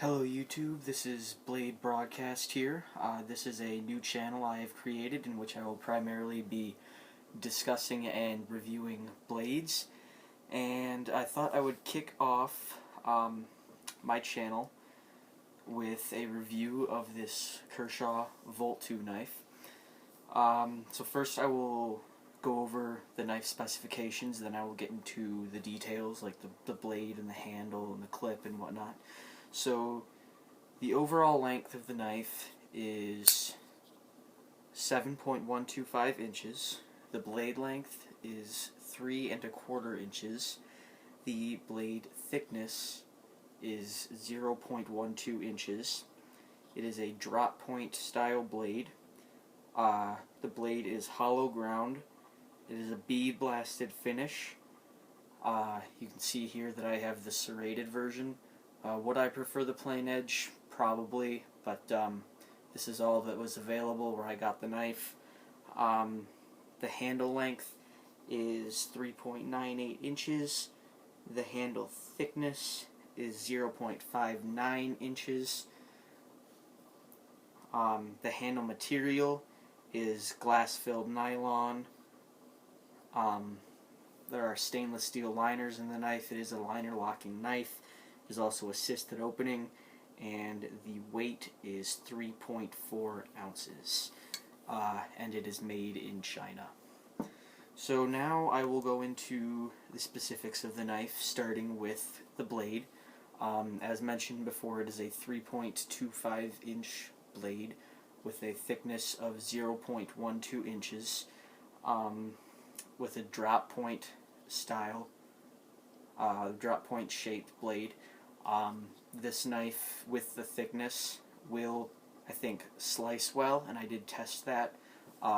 Hello YouTube, this is Blade Broadcast here. This is a new channel I have created in which I will primarily be discussing and reviewing blades. And I thought I would kick off my channel with a review of this Kershaw Volt 2 knife. So first I will go over the knife specifications, then I will get into the details like the blade and the handle and the clip and whatnot. So the overall length of the knife is 7.125 inches. The blade length is 3¼ inches. The blade thickness is 0.12 inches. It is a drop point style blade. The blade is hollow ground. It is a bead blasted finish. You can see here that I have the serrated version. Would I prefer the plain edge? Probably, but this is all that was available where I got the knife. The handle length is 3.98 inches. The handle thickness is 0.59 inches. The handle material is glass-filled nylon. There are stainless steel liners in the knife. It is a liner locking knife. There's also assisted opening, and the weight is 3.4 ounces, and it is made in China. So now I will go into the specifics of the knife, starting with the blade. As mentioned before, it is a 3.25 inch blade with a thickness of 0.12 inches, with a drop point style, drop point shaped blade. This knife with the thickness will, I think, slice well, and I did test that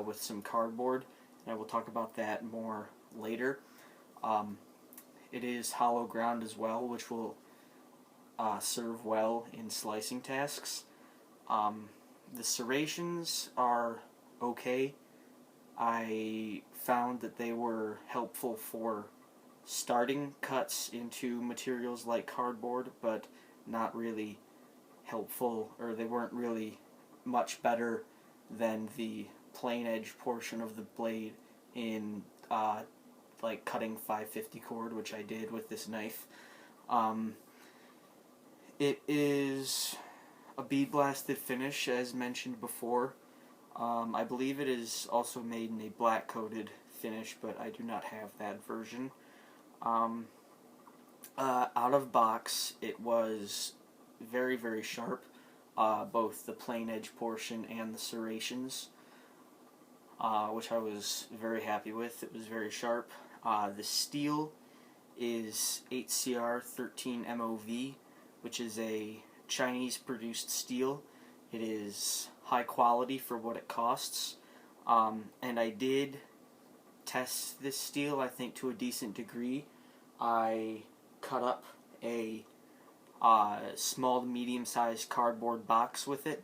with some cardboard, and I will talk about that more later. It is hollow ground as well, which will serve well in slicing tasks. The serrations are okay. I found that they were helpful for starting cuts into materials like cardboard, but not really helpful, or they weren't really much better than the plain edge portion of the blade in like cutting 550 cord, which I did with this knife. It is a bead blasted finish, as mentioned before. I believe it is also made in a black coated finish, but I do not have that version. Out of box, it was very, very sharp, both the plain edge portion and the serrations, which I was very happy with. It was very sharp. The steel is 8CR13 MOV, which is a Chinese-produced steel. It is high quality for what it costs, and I did test this steel, I think, to a decent degree. I cut up a small to medium-sized cardboard box with it,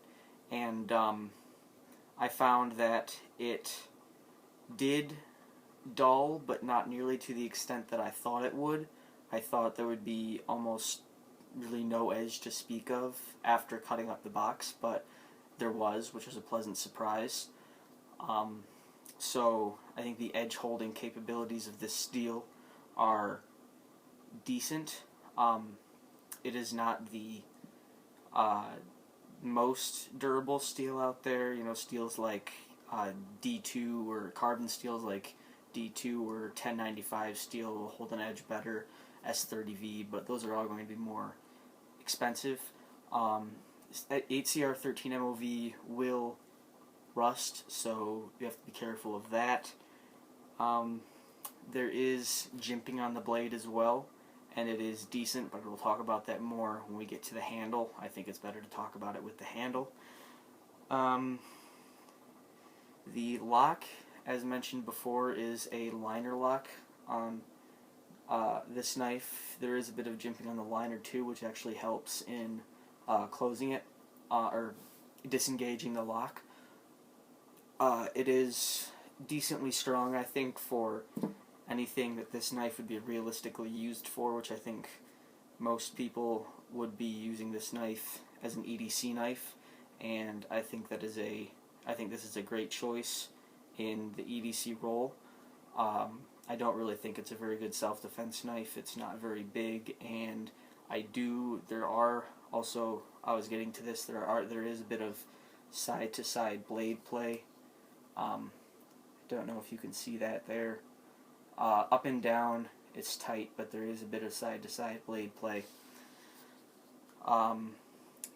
and I found that it did dull, but not nearly to the extent that I thought it would. I thought there would be almost really no edge to speak of after cutting up the box, but there was, which was a pleasant surprise. So I think the edge holding capabilities of this steel are decent. It is not the most durable steel out there. You know, steels like D2 or carbon steels like D2 or 1095 steel will hold an edge better, S30V, but those are all going to be more expensive. 8CR13 MOV will rust, so you have to be careful of that. There is jimping on the blade as well, and it is decent, but we'll talk about that more when we get to the handle. I think it's better to talk about it with the handle. The lock, as mentioned before, is a liner lock on this knife. There is a bit of jimping on the liner too, which actually helps in closing it, or disengaging the lock. It is decently strong, I think, for anything that this knife would be realistically used for, which I think most people would be using this knife as an EDC knife, and I think this is a great choice in the EDC role. I don't really think it's a very good self-defense knife. It's not very big, and there are also, I was getting to this, there is a bit of side-to-side blade play. Don't know if you can see that there. Up and down it's tight, but there is a bit of side-to-side blade play.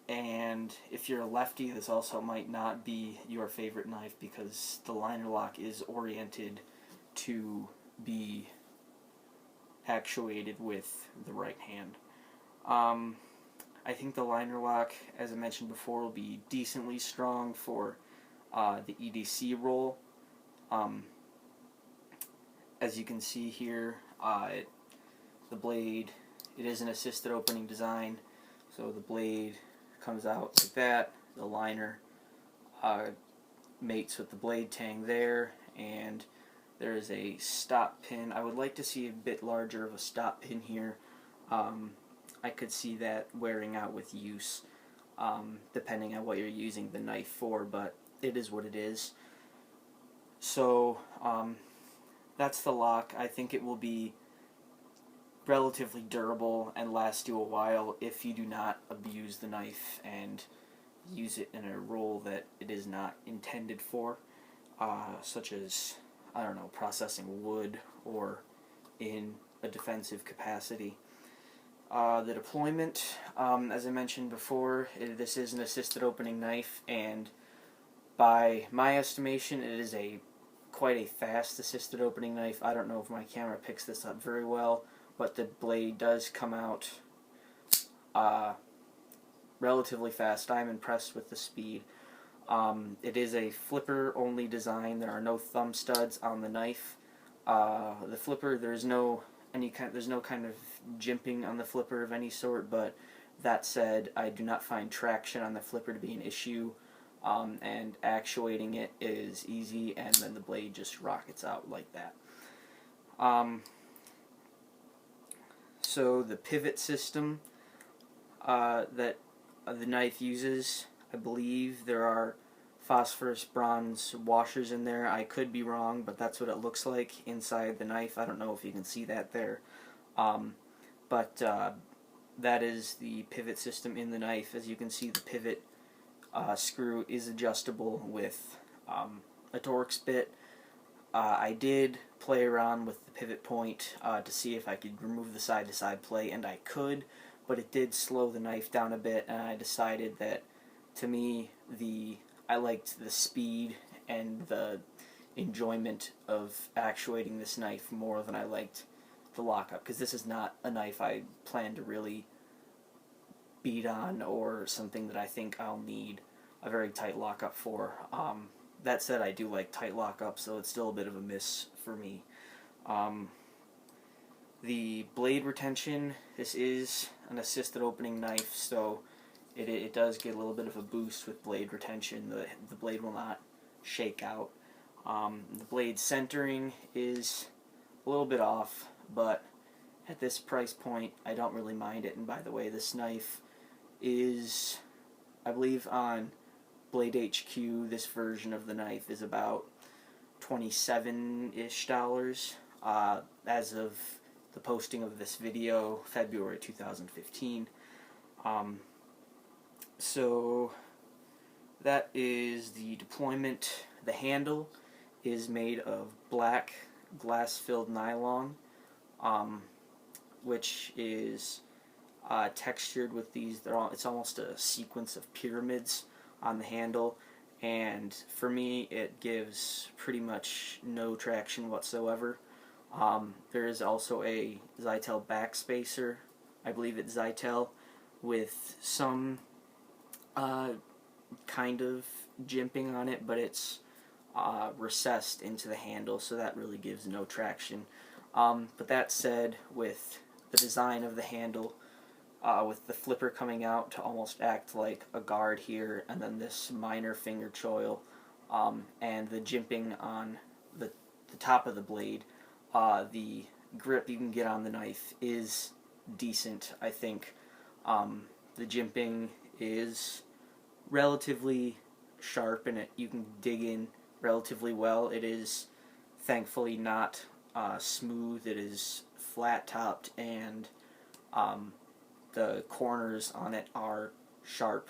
And if you're a lefty, this also might not be your favorite knife because the liner lock is oriented to be actuated with the right hand. I think the liner lock, as I mentioned before, will be decently strong for the EDC roll. As you can see here, the blade, it is an assisted opening design, so the blade comes out like that. The liner mates with the blade tang there, and there is a stop pin. I would like to see a bit larger of a stop pin here. I could see that wearing out with use, depending on what you're using the knife for, but it is what it is. So that's the lock. I think it will be relatively durable and last you a while if you do not abuse the knife and use it in a role that it is not intended for, such as, I don't know, processing wood or in a defensive capacity. The deployment, as I mentioned before, this is an assisted opening knife, and by my estimation it is quite a fast assisted opening knife. I don't know if my camera picks this up very well, but the blade does come out relatively fast. I'm impressed with the speed. It is a flipper only design. There are no thumb studs on the knife. The flipper, there's no kind of jimping on the flipper of any sort, but that said, I do not find traction on the flipper to be an issue, and actuating it is easy, and then the blade just rockets out like that. So the pivot system that the knife uses, I believe there are phosphorus bronze washers in there. I could be wrong, but that's what it looks like inside the knife. I don't know if you can see that there. But that is the pivot system in the knife. As you can see, the pivot screw is adjustable with a Torx bit. I did play around with the pivot point to see if I could remove the side-to-side play, and I could, but it did slow the knife down a bit, and I decided that, to me, I liked the speed and the enjoyment of actuating this knife more than I liked the lockup, because this is not a knife I plan to really beat on or something that I think I'll need a very tight lockup for. That said, I do like tight lockups, so it's still a bit of a miss for me. The blade retention, this is an assisted opening knife, so it does get a little bit of a boost with blade retention. The blade will not shake out. The blade centering is a little bit off, but at this price point, I don't really mind it. And by the way, this knife is, I believe on Blade HQ, this version of the knife is about $27-ish as of the posting of this video, February 2015. So that is the deployment. The handle is made of black glass-filled nylon, which is textured with these. It's almost a sequence of pyramids on the handle, and for me it gives pretty much no traction whatsoever. There is also a Zytel backspacer, I believe it's Zytel, with some kind of jimping on it, but it's recessed into the handle, so that really gives no traction. But that said, with the design of the handle, with the flipper coming out to almost act like a guard here, and then this minor finger choil, and the jimping on the top of the blade, the grip you can get on the knife is decent, I think. The jimping is relatively sharp, and you can dig in relatively well. It is thankfully not smooth. It is flat topped, and the corners on it are sharp.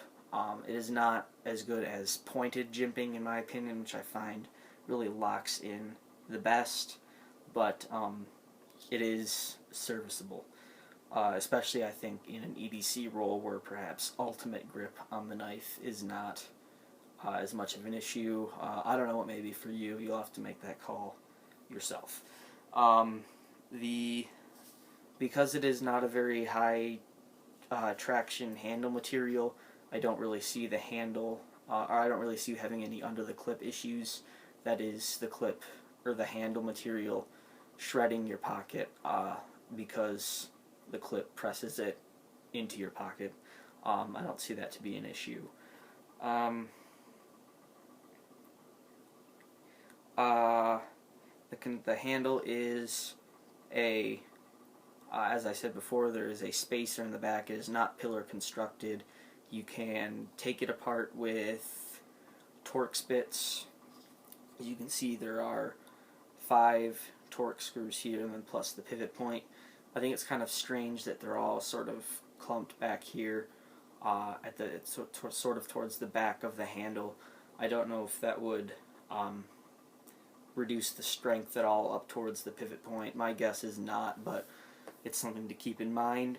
It is not as good as pointed jimping, in my opinion, which I find really locks in the best, but it is serviceable. Especially, I think, in an EDC roll where perhaps ultimate grip on the knife is not as much of an issue. I don't know what may be for you. You'll have to make that call yourself. Because it is not a very high traction handle material, I don't really see the handle, or I don't really see you having any under the clip issues. That is, the clip or the handle material shredding your pocket because the clip presses it into your pocket. I don't see that to be an issue. The handle is as I said before, there is a spacer in the back. It is not pillar constructed. You can take it apart with Torx bits. As you can see, there are 5 Torx screws here, and then plus the pivot point. I think it's kind of strange that they're all sort of clumped back here sort of towards the back of the handle. I don't know if that would reduce the strength at all up towards the pivot point. My guess is not, but it's something to keep in mind.